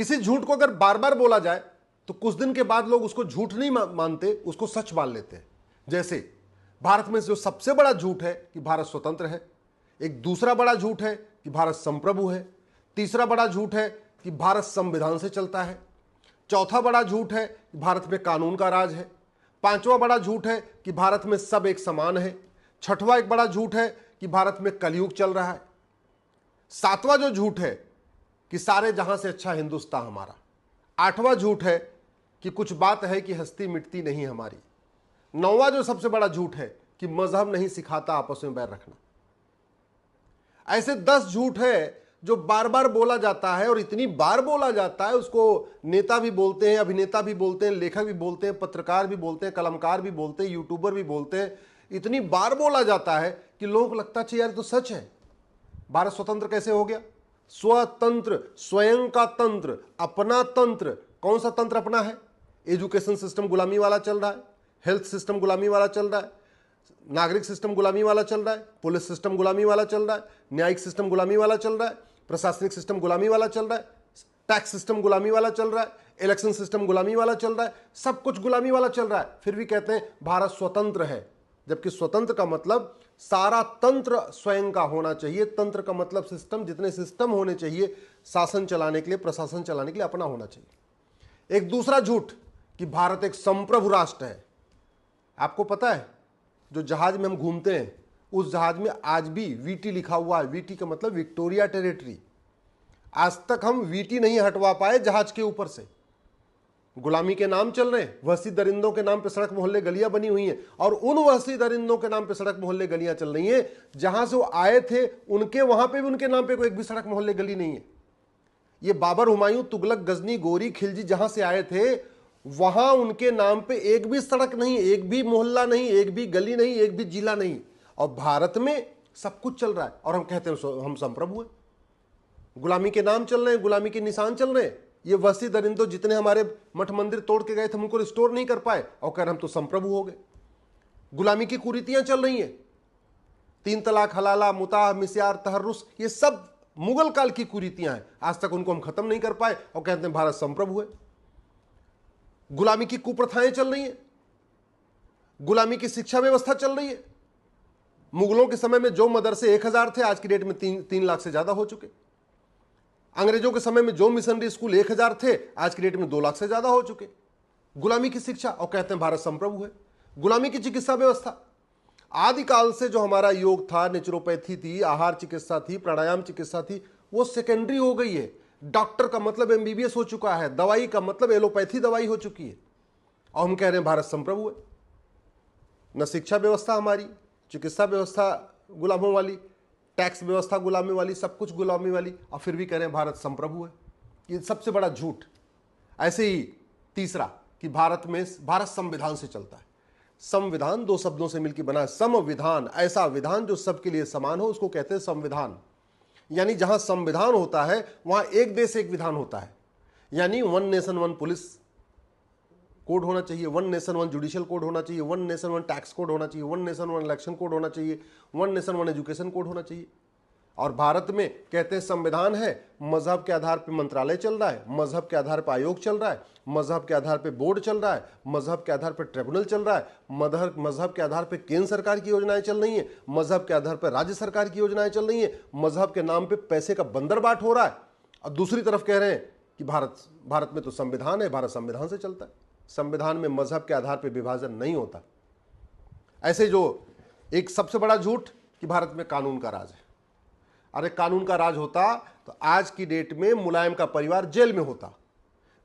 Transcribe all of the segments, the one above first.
किसी झूठ को अगर बार बार बोला जाए तो कुछ दिन के बाद लोग उसको झूठ नहीं मानते, उसको सच मान लेते हैं। जैसे भारत में जो सबसे बड़ा झूठ है कि भारत स्वतंत्र है, एक दूसरा बड़ा झूठ है कि भारत संप्रभु है, तीसरा बड़ा झूठ है कि भारत संविधान से चलता है, चौथा बड़ा झूठ है कि भारत में कानून का राज है, पांचवा बड़ा झूठ है कि भारत में सब एक समान है, छठवां एक बड़ा झूठ है कि भारत में कलयुग चल रहा है, सातवां जो झूठ है कि सारे जहां से अच्छा हिंदुस्तान हमारा, आठवां झूठ है कि कुछ बात है कि हस्ती मिटती नहीं हमारी, नौवां जो सबसे बड़ा झूठ है कि मजहब नहीं सिखाता आपस में बैर रखना। ऐसे 10 झूठ है जो बार बार बोला जाता है, और इतनी बार बोला जाता है उसको नेता भी बोलते हैं, अभिनेता भी बोलते हैं, लेखक भी बोलते हैं, पत्रकार भी बोलते हैं, कलमकार भी बोलते हैं, यूट्यूबर भी बोलते हैं। इतनी बार बोला जाता है कि लोगों को लगता है यार तो सच है। भारत स्वतंत्र कैसे हो गया? स्वतंत्र, स्वयं का तंत्र, अपना तंत्र। कौन सा तंत्र अपना है? एजुकेशन सिस्टम गुलामी वाला चल रहा है, हेल्थ सिस्टम गुलामी वाला चल रहा है, नागरिक सिस्टम गुलामी वाला चल रहा है, पुलिस सिस्टम गुलामी वाला चल रहा है, न्यायिक सिस्टम गुलामी वाला चल रहा है, प्रशासनिक सिस्टम गुलामी वाला चल रहा है, टैक्स सिस्टम गुलामी वाला चल रहा है, इलेक्शन सिस्टम गुलामी वाला चल रहा है, सब कुछ गुलामी वाला चल रहा है। फिर भी कहते हैं भारत स्वतंत्र है, जबकि स्वतंत्र का मतलब सारा तंत्र स्वयं का होना चाहिए। तंत्र का मतलब सिस्टम, जितने सिस्टम होने चाहिए शासन चलाने के लिए, प्रशासन चलाने के लिए, अपना होना चाहिए। एक दूसरा झूठ कि भारत एक संप्रभु राष्ट्र है। आपको पता है जो जहाज में हम घूमते हैं उस जहाज में आज भी वीटी लिखा हुआ है। वीटी का मतलब विक्टोरिया टेरिटरी। आज तक हम वीटी नहीं हटवा पाए जहाज के ऊपर से। गुलामी के नाम चल रहे हैं, वहशी दरिंदों के नाम पे सड़क मोहल्ले गलियां बनी हुई हैं, और उन वहशी दरिंदों के नाम पे सड़क मोहल्ले गलियां चल रही हैं जहां से वो आए थे, उनके वहां पे भी उनके नाम पे कोई एक भी सड़क मोहल्ले गली नहीं है। ये बाबर, हुमायूं, तुगलक, गजनी, गोरी, खिलजी जहां से आए थे वहां उनके नाम पे एक भी सड़क नहीं, एक भी मोहल्ला नहीं, एक भी गली नहीं, एक भी जिला नहीं। और भारत में सब कुछ चल रहा है और हम कहते हैं हम संप्रभु हैं। गुलामी के नाम चल रहे हैं, गुलामी के निशान चल रहे हैं। ये वहशी दरिंदों जितने हमारे मठ मंदिर तोड़ के गए थे, हम उनको रिस्टोर नहीं कर पाए और कह रहे हम तो संप्रभु हो गए। गुलामी की कुरीतियां चल रही हैं, 3 तलाक, हलाला, मुताह, मिस्यार, तहर्रुस, ये सब मुगल काल की कुरीतियां हैं। आज तक उनको हम खत्म नहीं कर पाए और कहते हैं भारत संप्रभु है। गुलामी की कुप्रथाएं चल रही हैं, गुलामी की शिक्षा व्यवस्था चल रही है। मुगलों के समय में जो मदरसे 1000 थे आज की डेट में 3 लाख से ज्यादा हो चुके। अंग्रेजों के समय में जो मिशनरी स्कूल 1000 थे आज की डेट में 2 लाख से ज्यादा हो चुके। गुलामी की शिक्षा और कहते हैं भारत संप्रभु है। गुलामी की चिकित्सा व्यवस्था, आदिकाल से जो हमारा योग था, नेचुरोपैथी थी, आहार चिकित्सा थी, प्राणायाम चिकित्सा थी, वो सेकेंडरी हो गई है। डॉक्टर का मतलब एमबीबीएस हो चुका है, दवाई का मतलब एलोपैथी दवाई हो चुकी है, और हम कह रहे हैं भारत संप्रभु है। न शिक्षा व्यवस्था हमारी, चिकित्सा व्यवस्था गुलामों वाली, टैक्स व्यवस्था गुलामी वाली, सब कुछ गुलामी वाली, और फिर भी कह रहे हैं भारत संप्रभु है। ये सबसे बड़ा झूठ। ऐसे ही तीसरा कि भारत संविधान से चलता है। संविधान 2 शब्दों से मिलकर बना है, संविधान, ऐसा विधान जो सबके लिए समान हो, उसको कहते हैं संविधान। यानी जहां संविधान होता है वहां एक देश एक विधान होता है। यानी 1 नेशन 1 पुलिस कोड होना चाहिए, 1 नेशन 1 जुडिशियल कोड होना चाहिए, 1 नेशन 1 टैक्स कोड होना चाहिए, 1 नेशन 1 इलेक्शन कोड होना चाहिए, 1 नेशन 1 एजुकेशन कोड होना चाहिए। और भारत में कहते हैं संविधान है, मजहब के आधार पर मंत्रालय चल रहा है, मजहब के आधार पर आयोग चल रहा है, मजहब के आधार पर बोर्ड चल रहा है, मजहब के आधार पर ट्रिब्यूनल चल रहा है, मजहब के आधार पर केंद्र सरकार की योजनाएं चल रही हैं, मजहब के आधार पर राज्य सरकार की योजनाएं चल रही हैं, मजहब के नाम पर पैसे का बंदरबाट हो रहा है। और दूसरी तरफ कह रहे हैं कि भारत में तो संविधान है, भारत संविधान से चलता है। संविधान में मजहब के आधार पर विभाजन नहीं होता। ऐसे जो एक सबसे बड़ा झूठ कि भारत में कानून का राज है। अरे कानून का राज होता तो आज की डेट में मुलायम का परिवार जेल में होता।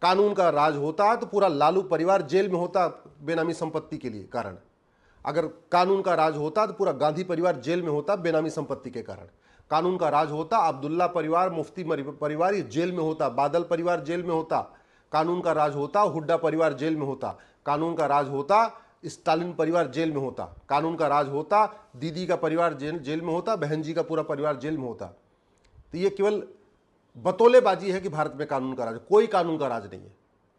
कानून का राज होता तो पूरा लालू परिवार जेल में होता बेनामी संपत्ति के लिए कारण। अगर कानून का राज होता तो पूरा गांधी परिवार जेल में होता बेनामी संपत्ति के कारण। कानून का राज होता अब्दुल्ला परिवार, मुफ्ती परिवार जेल में होता, बादल परिवार जेल में होता। कानून का राज होता हुड्डा परिवार जेल में होता। कानून का राज होता स्टालिन परिवार जेल में होता। कानून का राज होता दीदी का परिवार जेल में होता, बहन जी का पूरा परिवार जेल में होता। तो ये केवल बतौलेबाजी है कि भारत में कानून का राज, कोई कानून का राज नहीं है।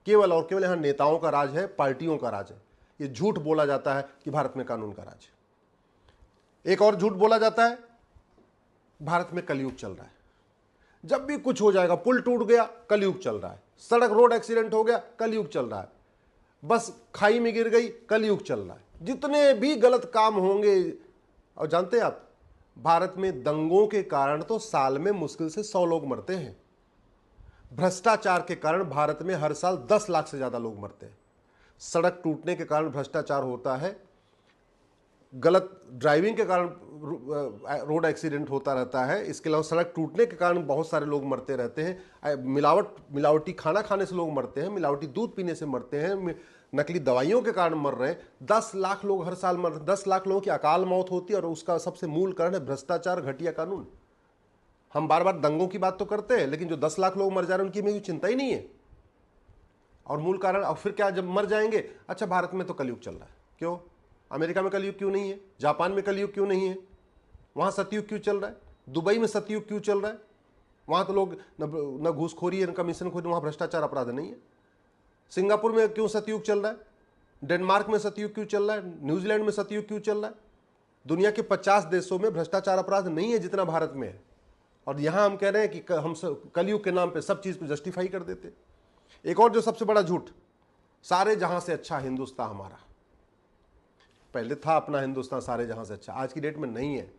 केवल और केवल यहाँ नेताओं का राज है, पार्टियों का राज है। ये झूठ बोला जाता है कि भारत में कानून का राज है। एक और झूठ बोला जाता है, भारत में कलयुग चल रहा है। जब भी कुछ हो जाएगा, पुल टूट गया, कलयुग चल रहा है। सड़क रोड एक्सीडेंट हो गया, कलयुग चल रहा है। बस खाई में गिर गई, कलयुग चल रहा है। जितने भी गलत काम होंगे, और जानते हैं आप, भारत में दंगों के कारण तो साल में मुश्किल से 100 लोग मरते हैं। भ्रष्टाचार के कारण भारत में हर साल 10 लाख से ज्यादा लोग मरते हैं। सड़क टूटने के कारण भ्रष्टाचार होता है, गलत ड्राइविंग के कारण रोड एक्सीडेंट होता रहता है, इसके अलावा सड़क टूटने के कारण बहुत सारे लोग मरते रहते हैं, मिलावटी खाना खाने से लोग मरते हैं, मिलावटी दूध पीने से मरते हैं, नकली दवाइयों के कारण मर रहे हैं। 10 लाख लोग हर साल मर 10 लाख लोगों की अकाल मौत होती है, और उसका सबसे मूल कारण है भ्रष्टाचार, घटिया कानून। हम बार बार दंगों की बात तो करते हैं, लेकिन जो 10 लाख लोग मर जा रहे हैं उनकी में चिंता ही नहीं है। और मूल कारण, और फिर क्या, जब मर जाएंगे, अच्छा भारत में तो कलयुग चल रहा है, क्यों? अमेरिका में कलयुग क्यों नहीं है? जापान में कलयुग क्यों नहीं है? वहां सतयुग क्यों चल रहा है? दुबई में सतयुग क्यों चल रहा है? वहां तो लोग न घूसखोरी है, न कमीशन खोरी, वहां भ्रष्टाचार अपराध नहीं है। सिंगापुर में क्यों सतयुग चल रहा है? डेनमार्क में सतयुग क्यों चल रहा है? न्यूजीलैंड में सतयुग क्यों चल रहा है? दुनिया के 50 देशों में भ्रष्टाचार अपराध नहीं है जितना भारत में है। और यहां हम कह रहे हैं कि हम कलयुग के नाम पे सब चीज को जस्टिफाई कर देते। एक और जो सबसे बड़ा झूठ, सारे जहां से अच्छा हिंदुस्तान हमारा। पहले था अपना हिंदुस्तान सारे जहां से अच्छा, आज की डेट में नहीं है।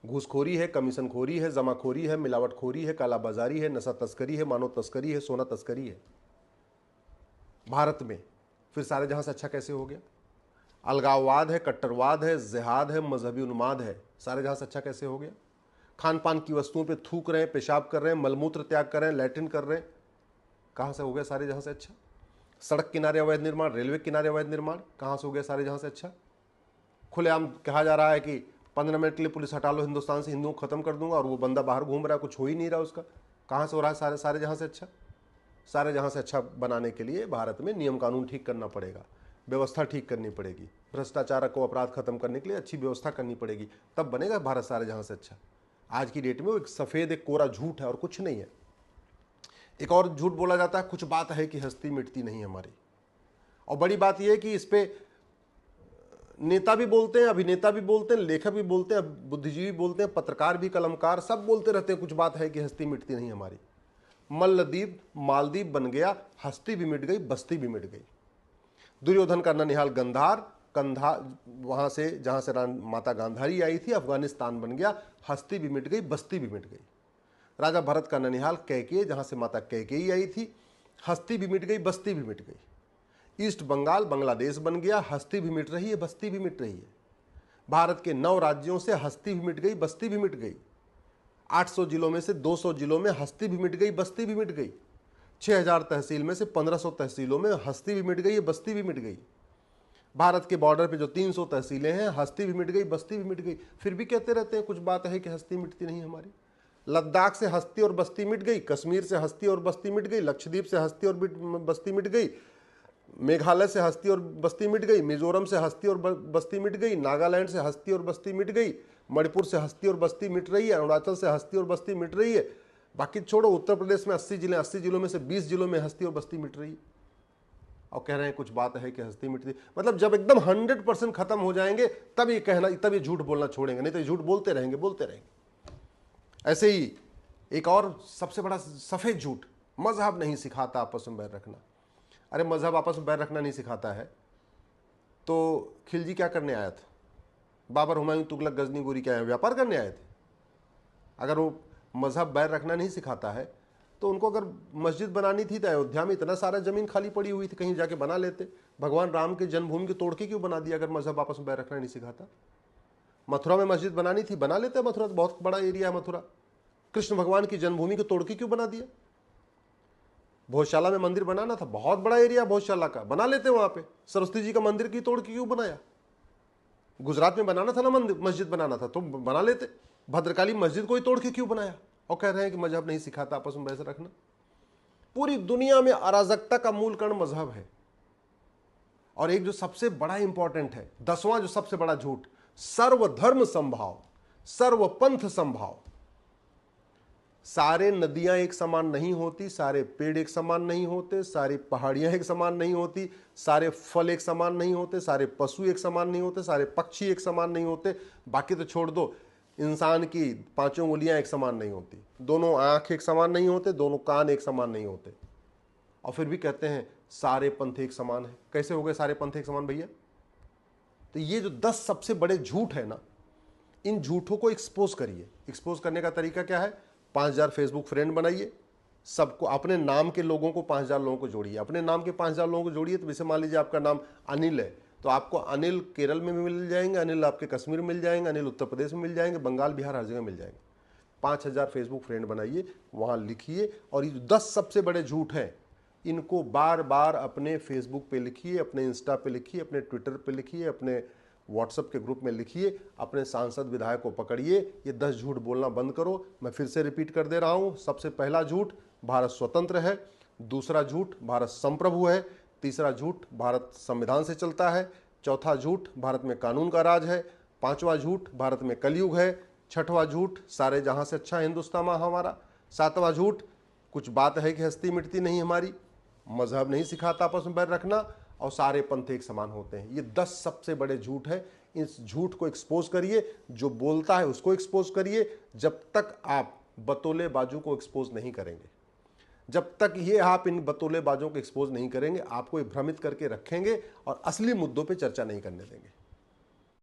घूसखोरी है, कमीशनखोरी है, जमाखोरी है, मिलावटखोरी है, कालाबाजारी है, नशा तस्करी है, मानव तस्करी है, सोना तस्करी है भारत में। फिर सारे जहां से अच्छा कैसे हो गया? अलगाववाद है, कट्टरवाद है, जिहाद है, मजहबी उन्माद है, सारे जहां से अच्छा कैसे हो गया? खान पान की वस्तुओं पे थूक रहे हैं, पेशाब कर रहे हैं, मलमूत्र त्याग कर रहे हैं, लैट्रिन कर रहे हैं, कहां से हो गया सारे जहां से अच्छा? सड़क किनारे अवैध निर्माण, रेलवे किनारे अवैध निर्माण, कहां से हो गया सारे जहां से अच्छा? खुलेआम कहा जा रहा है कि 15 मिनट के लिए पुलिस हटा लो हिंदुस्तान से, हिंदुओं को खत्म कर दूंगा, और वो बंदा बाहर घूम रहा है, कुछ हो ही नहीं रहा उसका। कहां से हो रहा है सारे जहां से अच्छा? सारे जहां से अच्छा बनाने के लिए भारत में नियम कानून ठीक करना पड़ेगा, व्यवस्था ठीक करनी पड़ेगी, भ्रष्टाचार को अपराध खत्म करने के लिए अच्छी व्यवस्था करनी पड़ेगी, तब बनेगा भारत सारे जहां से अच्छा। आज की डेट में वो एक सफेद एक कोरा झूठ है और कुछ नहीं है। एक और झूठ बोला जाता है, कुछ बात है कि हस्ती मिटती नहीं हमारी। और बड़ी बात यह है कि इस पे नेता भी बोलते हैं, अभिनेता भी बोलते हैं, लेखक भी बोलते हैं, बुद्धिजीवी बोलते हैं, पत्रकार भी, कलमकार सब बोलते रहते हैं, कुछ बात है कि हस्ती मिटती नहीं हमारी। मल्लदीप मालदीप बन गया, हस्ती भी मिट गई, बस्ती भी मिट गई। दुर्योधन का ननिहाल गंधार, कंधा वहां से जहां से माता गांधारी आई थी, अफगानिस्तान बन गया, हस्ती भी मिट गई, बस्ती भी मिट गई। राजा भरत का ननिहाल कैकेयी, जहां से माता कैकेयी आई थी, हस्ती भी मिट गई, बस्ती भी मिट गई। ईस्ट बंगाल बांग्लादेश बन गया, हस्ती भी मिट रही है, बस्ती भी मिट रही है। भारत के 9 राज्यों से हस्ती भी मिट गई, बस्ती भी मिट गई। 800 जिलों में से 200 जिलों में हस्ती भी मिट गई, बस्ती भी मिट गई। 6000 तहसील में से 1500 तहसीलों में हस्ती भी मिट गई है, बस्ती भी मिट गई। भारत के बॉर्डर पे जो 300 तहसीलें हैं, हस्ती भी मिट गई, बस्ती भी मिट गई। फिर भी कहते रहते हैं कुछ बात है कि हस्ती मिटती नहीं हमारी। लद्दाख से हस्ती और बस्ती मिट गई, कश्मीर से हस्ती और बस्ती मिट गई, लक्षद्वीप से हस्ती और बस्ती मिट गई, मेघालय से हस्ती और बस्ती मिट गई, मिजोरम से हस्ती और बस्ती मिट गई, नागालैंड से हस्ती और बस्ती मिट गई, मणिपुर से हस्ती और बस्ती मिट रही है, अरुणाचल से हस्ती और बस्ती मिट रही है। बाकी छोड़ो, उत्तर प्रदेश में 80 जिले, 80 जिलों में से 20 जिलों में हस्ती और बस्ती मिट रही है, और कह रहे हैं कुछ बात है कि हस्ती मिटती। मतलब जब एकदम 100% खत्म हो जाएंगे तब ये कहना, तब ये झूठ बोलना छोड़ेंगे, नहीं तो झूठ बोलते रहेंगे बोलते रहेंगे। ऐसे ही एक और सबसे बड़ा सफेद झूठ, मजहब नहीं सिखाता आपस में बैर रखना। अरे मजहब आपस में बैर रखना नहीं सिखाता है तो खिलजी क्या करने आया था? बाबर, हुमायूं, तुगलक, गजनी, गोरी क्या है, व्यापार करने आए थे? अगर वो मजहब बैर रखना नहीं सिखाता है तो उनको अगर मस्जिद बनानी थी तो अयोध्या में इतना सारा जमीन खाली पड़ी हुई थी, कहीं जाके बना लेते। भगवान राम के जन्मभूमि को तोड़ के क्यों बना दिया अगर मजहब आपस में बैर रखना नहीं सिखाता? मथुरा में मस्जिद बनानी थी, बना लेते, मथुरा तो बहुत बड़ा एरिया है मथुरा। कृष्ण भगवान की जन्मभूमि को तोड़ के क्यों बना दिया? भोजशाला में मंदिर बनाना था, बहुत बड़ा एरिया भोजशाला का, बना लेते वहां पे। सरस्वती जी का मंदिर की तोड़ के क्यों बनाया? गुजरात में बनाना था ना, मंदिर मस्जिद बनाना था तो बना लेते। भद्रकाली मस्जिद को ही तोड़ के क्यों बनाया? और कह रहे हैं कि मजहब नहीं सिखाता आपस में बैर रखना। पूरी दुनिया में अराजकता का मूल कारण मजहब है। और एक जो सबसे बड़ा इंपॉर्टेंट है, 10वां जो सबसे बड़ा झूठ, सर्वधर्म संभाव, सर्वपंथ संभाव। सारे नदियां एक समान नहीं होती, सारे पेड़ एक समान नहीं होते, सारी पहाड़ियां एक समान नहीं होती, सारे फल एक समान नहीं होते, सारे पशु एक समान नहीं होते, सारे पक्षी एक समान नहीं होते। बाकी तो छोड़ दो, इंसान की पांचों उंगलियां एक समान नहीं होती, दोनों आंख एक समान नहीं होते, दोनों कान एक समान नहीं होते, और फिर भी कहते हैं सारे पंथ एक समान है। कैसे हो गए सारे पंथ एक समान भैया? तो ये जो 10 सबसे बड़े झूठ है ना, इन झूठों को एक्सपोज करिए। एक्सपोज करने का तरीका क्या है? 5000 फेसबुक फ्रेंड बनाइए, सबको अपने नाम के लोगों को 5000 लोगों को जोड़िए। अपने नाम के 5000 लोगों को जोड़िए, तो जैसे मान लीजिए आपका नाम अनिल है, तो आपको अनिल केरल में भी मिल जाएंगे, अनिल आपके कश्मीर में मिल जाएंगे, अनिल उत्तर प्रदेश में मिल जाएंगे, बंगाल बिहार हर जगह मिल जाएंगे। 5000 फेसबुक फ्रेंड बनाइए, वहाँ लिखिए, और ये 10 सबसे बड़े झूठ हैं इनको बार बार अपने फेसबुक पे लिखिए, अपने इंस्टा पे लिखिए, अपने ट्विटर पे लिखिए, अपने व्हाट्सएप के ग्रुप में लिखिए, अपने सांसद विधायक को पकड़िए, ये 10 झूठ बोलना बंद करो। मैं फिर से रिपीट कर दे रहा हूँ। सबसे पहला झूठ, भारत स्वतंत्र है। दूसरा झूठ, भारत संप्रभु है। तीसरा झूठ, भारत संविधान से चलता है। चौथा झूठ, भारत में कानून का राज है। पांचवा झूठ, भारत में कलयुग है। छठवां झूठ, सारे जहां से अच्छा हिंदुस्तान हमारा। सातवां झूठ, कुछ बात है कि हस्ती मिटती नहीं हमारी, मजहब नहीं सिखाता आपस में बैर रखना, और सारे पंथ एक समान होते हैं। ये 10 सबसे बड़े झूठ है। इस झूठ को एक्सपोज करिए, जो बोलता है उसको एक्सपोज करिए। जब तक आप बतौले बाजू को एक्सपोज नहीं करेंगे, जब तक ये आप इन बतौले बाजों को एक्सपोज नहीं करेंगे, आपको भ्रमित करके रखेंगे और असली मुद्दों पे चर्चा नहीं करने देंगे।